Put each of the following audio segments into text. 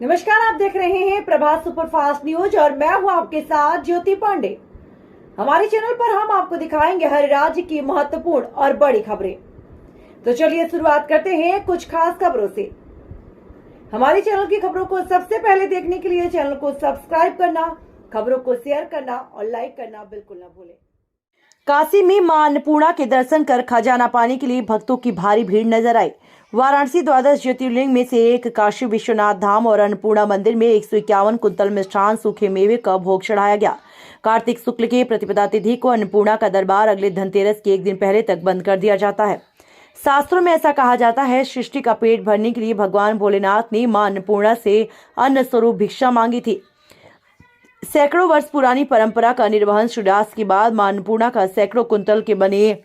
नमस्कार, आप देख रहे हैं प्रभात सुपरफास्ट न्यूज और मैं हूं आपके साथ ज्योति पांडे। हमारे चैनल पर हम आपको दिखाएंगे हर राज्य की महत्वपूर्ण और बड़ी खबरें। तो चलिए शुरुआत करते हैं कुछ खास खबरों से। हमारे चैनल की खबरों को सबसे पहले देखने के लिए चैनल को सब्सक्राइब करना, खबरों को शेयर करना और लाइक करना बिल्कुल न भूलें। काशी में मां अन्नपूर्णा के दर्शन कर खजाना पाने के लिए भक्तों की भारी भीड़ नजर आई। वाराणसी द्वादश ज्योतिर्लिंग में से एक काशी विश्वनाथ धाम और अन्नपूर्णा मंदिर में 151 कुंतल मिष्ठान सूखे मेवे का भोग चढ़ाया गया। कार्तिक शुक्ल के प्रतिपदा तिथि को अन्नपूर्णा का दरबार अगले धनतेरस के एक दिन पहले तक बंद कर दिया जाता है। शास्त्रों में ऐसा कहा जाता है, सृष्टि का पेट भरने के लिए भगवान भोलेनाथ ने मां अन्नपूर्णा से अन्न स्वरूप भिक्षा मांगी थी। सैकड़ों वर्ष पुरानी परंपरा का निर्वहन सूर्यास्त के बाद मां अन्नपूर्णा का सैकड़ों कुंतल के बने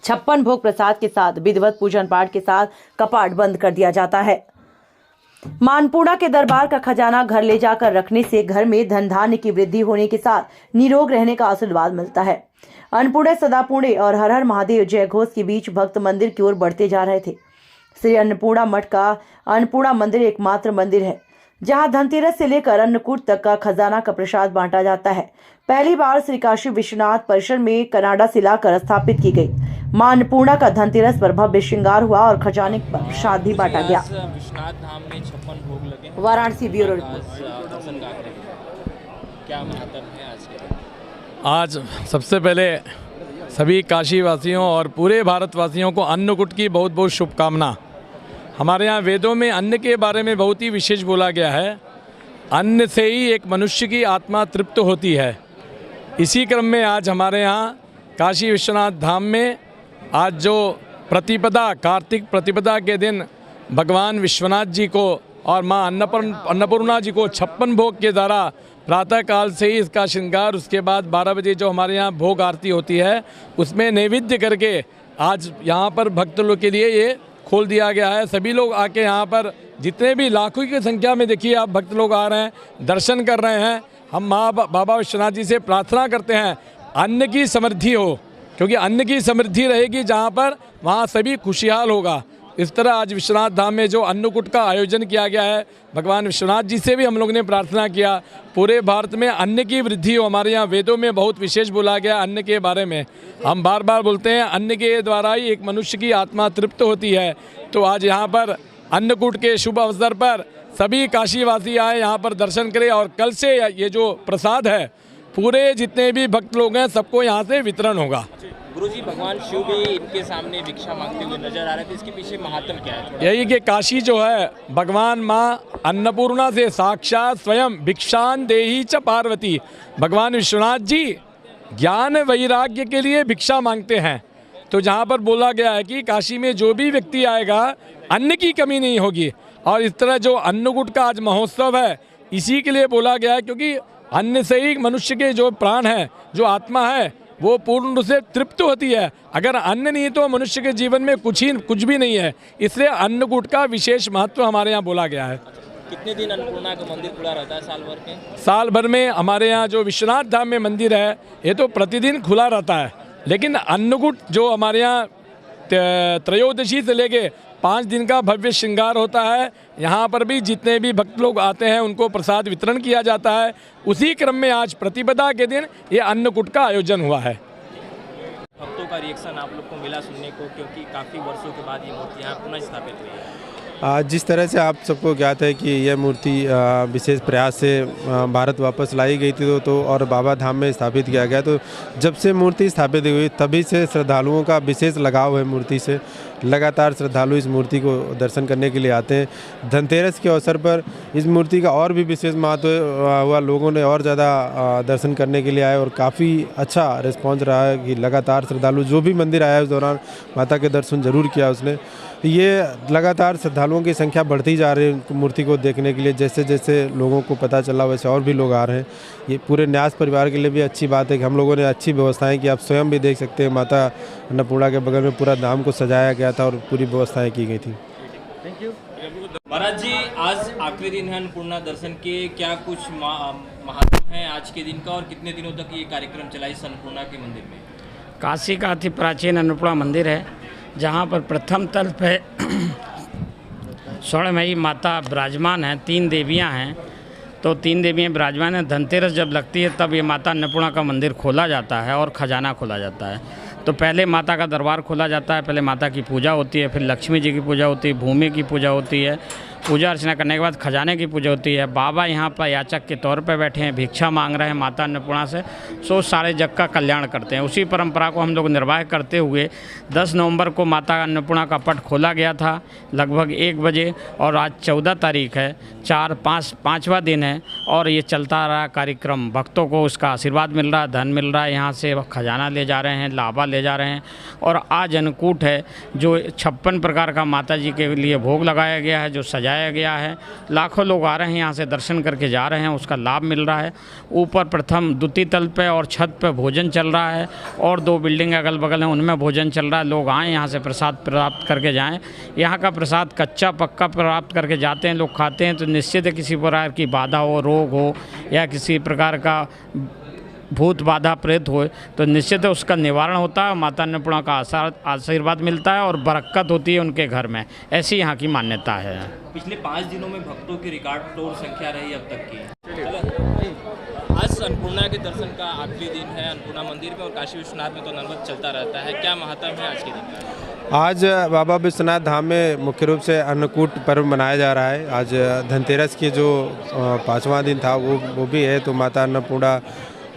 56 भोग प्रसाद के साथ विधिवत पूजन पाठ के साथ कपाट बंद कर दिया जाता है। मां अन्नपूर्णा के दरबार का खजाना घर ले जाकर रखने से घर में धन धान्य की वृद्धि होने के साथ निरोग रहने का आशीर्वाद मिलता है। अन्नपूर्णा सदा पूर्णे और हर हर महादेव जय घोष के बीच भक्त मंदिर की ओर बढ़ते जा रहे थे। श्री अन्नपूर्णा मठ का अन्नपूर्णा मंदिर एकमात्र मंदिर है जहां धनतेरस से लेकर अन्नकूट तक का खजाना का प्रसाद बांटा जाता है। पहली बार श्री काशी विश्वनाथ परिसर में कनाडा से लाकर स्थापित की गई मां अन्नपूर्णा का धनतेरस पर भव्य श्रृंगार हुआ और खजाने का प्रसाद भी बांटा गया। विश्वनाथ धाम में 56 भोग लगे। Varanasi bureau report. क्या महत्व है आज के? आज सबसे पहले सभी काशी वासियों और पूरे भारतवासियों को अन्नकूट की बहुत बहुत शुभकामना। हमारे यहाँ वेदों में अन्न के बारे में बहुत ही विशेष बोला गया है। अन्न से ही एक मनुष्य की आत्मा तृप्त होती है। इसी क्रम में आज हमारे यहाँ काशी विश्वनाथ धाम में आज जो प्रतिपदा, कार्तिक प्रतिपदा के दिन भगवान विश्वनाथ जी को और माँ अन्नपूर्णा जी को 56 भोग के द्वारा प्रातः काल से ही इसका श्रृंगार, उसके बाद 12 बजे जो हमारे यहाँ भोग आरती होती है उसमें नैवेद्य करके आज यहाँ पर भक्त लोग के लिए ये खोल दिया गया है। सभी लोग आके यहाँ पर जितने भी लाखों की संख्या में देखिए आप भक्त लोग आ रहे हैं, दर्शन कर रहे हैं। हम माँ बाबा विश्वनाथ जी से प्रार्थना करते हैं अन्न की समृद्धि हो, क्योंकि अन्न की समृद्धि रहेगी जहाँ पर वहाँ सभी खुशहाल होगा। इस तरह आज विश्वनाथ धाम में जो अन्नकूट का आयोजन किया गया है, भगवान विश्वनाथ जी से भी हम लोग ने प्रार्थना किया पूरे भारत में अन्न की वृद्धि हो। हमारे यहाँ वेदों में बहुत विशेष बोला गया अन्न के बारे में। हम बार बार बोलते हैं अन्न के द्वारा ही एक मनुष्य की आत्मा तृप्त होती है। तो आज यहाँ पर अन्नकूट के शुभ अवसर पर सभी काशीवासी आए, यहाँ पर दर्शन करें और कल से ये जो प्रसाद है पूरे जितने भी भक्त लोग हैं सबको यहाँ से वितरण होगा। गुरुजी, भगवान शिव भी इनके सामने भिक्षा मांगते हुए नजर आ रहे थे, इसके पीछे महात्म क्या है? यही कि काशी जो है भगवान माँ अन्नपूर्णा से साक्षात स्वयं भिक्षान देही च पार्वती, भगवान विश्वनाथ जी ज्ञान वैराग्य के लिए भिक्षा मांगते हैं। तो जहाँ पर बोला गया है कि काशी में जो भी व्यक्ति आएगा अन्न की कमी नहीं होगी। और इस तरह जो अन्नकूट का आज महोत्सव है इसी के लिए बोला गया है, क्योंकि अन्न से ही मनुष्य के जो प्राण है, जो आत्मा है, वो पूर्ण रूप से तृप्त होती है। अगर अन्न नहीं तो मनुष्य के जीवन में कुछ भी नहीं है। इसलिए अन्नकूट का विशेष महत्व हमारे यहाँ बोला गया है। कितने दिन अन्नपूर्णा का मंदिर खुला रहता है साल भर में? साल भर में हमारे यहाँ जो विश्वनाथ धाम में मंदिर है ये तो प्रतिदिन खुला रहता है, लेकिन अन्नकूट जो हमारे यहाँ त्रयोदशी से लेके 5 दिन का भव्य श्रृंगार होता है। यहाँ पर भी जितने भी भक्त लोग आते हैं उनको प्रसाद वितरण किया जाता है। उसी क्रम में आज प्रतिपदा के दिन ये अन्नकूट का आयोजन हुआ है। भक्तों का रिएक्शन आप लोग को मिला सुनने को, क्योंकि काफ़ी वर्षों के बाद ये मूर्ति यहाँ पुनः स्थापित हुई है। जिस तरह से आप सबको ज्ञात है कि यह मूर्ति विशेष प्रयास से भारत वापस लाई गई थी तो और बाबा धाम में स्थापित किया गया। तो जब से मूर्ति स्थापित हुई तभी से श्रद्धालुओं का विशेष लगाव है मूर्ति से। लगातार श्रद्धालु इस मूर्ति को दर्शन करने के लिए आते हैं। धनतेरस के अवसर पर इस मूर्ति का और भी विशेष महत्व हुआ। लोगों ने और ज़्यादा दर्शन करने के लिए आए और काफ़ी अच्छा रिस्पॉन्स रहा है कि लगातार श्रद्धालु जो भी मंदिर आया उस दौरान माता के दर्शन जरूर किया उसने। ये लगातार श्रद्धालुओं की संख्या बढ़ती जा रही है मूर्ति को देखने के लिए। जैसे जैसे लोगों को पता चला वैसे और भी लोग आ रहे हैं। ये पूरे न्यास परिवार के लिए भी अच्छी बात है कि हम लोगों ने अच्छी व्यवस्थाएं की। आप स्वयं भी देख सकते हैं माता अन्नपूर्णा के बगल में पूरा धाम को सजाया गया था और पूरी व्यवस्थाएं की गई थी। थैंक यू महाराज जी। आज आखिरी दिन है अन्नपूर्णा दर्शन के, क्या कुछ महत्व है आज के दिन का और कितने दिनों तक ये कार्यक्रम चला इस अन्नपूर्णा के मंदिर में? काशी का अति प्राचीन अन्नपूर्णा मंदिर है, जहाँ पर प्रथम तल पे स्वर्णमयी माता विराजमान हैं, 3 देवियां हैं। तो 3 देवियां विराजमान हैं। धनतेरस जब लगती है तब ये माता अन्नपूर्णा का मंदिर खोला जाता है और खजाना खोला जाता है। तो पहले माता का दरबार खोला जाता है, पहले माता की पूजा होती है, फिर लक्ष्मी जी की पूजा होती है, भूमि की पूजा होती है। पूजा अर्चना करने के बाद खजाने की पूजा होती है। बाबा यहाँ पर याचक के तौर पर बैठे हैं, भिक्षा मांग रहे हैं माता अन्नपूर्णा से, सो सारे जग का कल्याण करते हैं। उसी परंपरा को हम लोग निर्वाह करते हुए 10 नवंबर को माता अन्नपूर्णा का पट खोला गया था लगभग 1 बजे, और आज 14 तारीख है, 5वां दिन है, और ये चलता रहा कार्यक्रम। भक्तों को उसका आशीर्वाद मिल रहा है, धन मिल रहा है, यहाँ से खजाना ले जा रहे हैं, लावा ले जा रहे हैं। और आज अन्नकूट है जो 56 प्रकार का माता जी के लिए भोग लगाया गया है, जो सजाया गया है। लाखों लोग आ रहे हैं, यहाँ से दर्शन करके जा रहे हैं, उसका लाभ मिल रहा है। ऊपर प्रथम द्वितीय तल पे और छत पे भोजन चल रहा है, और 2 बिल्डिंग अगल बगल हैं उनमें भोजन चल रहा है। लोग आएँ यहाँ से प्रसाद प्राप्त करके जाएँ। यहाँ का प्रसाद कच्चा पक्का प्राप्त करके जाते हैं, लोग खाते हैं। तो निश्चित है किसी प्रकार की बाधा हो, रोग हो, या किसी प्रकार का भूत बाधा प्रेत हो, तो निश्चित है उसका निवारण होता है। माता अन्नपूर्णा का आशीर्वाद मिलता है और बरकत होती है उनके घर में, ऐसी यहाँ की मान्यता है। पिछले 5 दिनों में भक्तों की रिकॉर्ड तोड़ संख्या रही अब तक की। आज अन्नपूर्णा के दर्शन का आखिरी दिन है अन्नपूर्णा मंदिर में, और काशी विश्वनाथ में तो नर्मद चलता रहता है। क्या महत्व है आज के दिन का? आज बाबा विश्वनाथ धाम में मुख्य रूप से अन्नकूट पर्व मनाया जा रहा है। आज धनतेरस की जो 5वां दिन था वो भी है, तो माता अन्नपूर्णा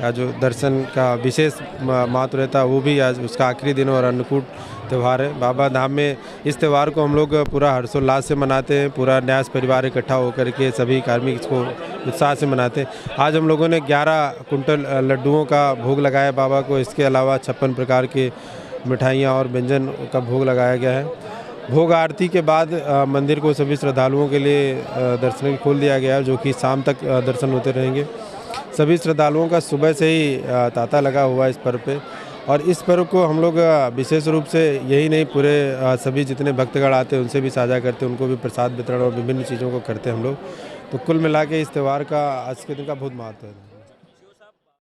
का जो दर्शन का विशेष महत्व रहता है वो भी आज उसका आखिरी दिन और अन्नकूट त्यौहार है। बाबा धाम में इस त्यौहार को हम लोग पूरा हर्षोल्लास से मनाते हैं। पूरा न्यास परिवार इकट्ठा होकर के सभी कार्मिक इसको उत्साह से मनाते हैं। आज हम लोगों ने 11 कुंटल लड्डुओं का भोग लगाया बाबा को। इसके अलावा 56 प्रकार के मिठाइयाँ और व्यंजन का भोग लगाया गया है। भोग आरती के बाद मंदिर को सभी श्रद्धालुओं के लिए दर्शन खोल दिया गया है, जो कि शाम तक दर्शन होते रहेंगे। सभी श्रद्धालुओं का सुबह से ही तांता लगा हुआ है इस पर्व पे, और इस पर्व को हम लोग विशेष रूप से यही नहीं, पूरे सभी जितने भक्तगण आते हैं उनसे भी साझा करते हैं, उनको भी प्रसाद वितरण और विभिन्न चीज़ों को करते हैं हम लोग। तो कुल मिला के इस त्यौहार का आज के दिन का बहुत महत्व है।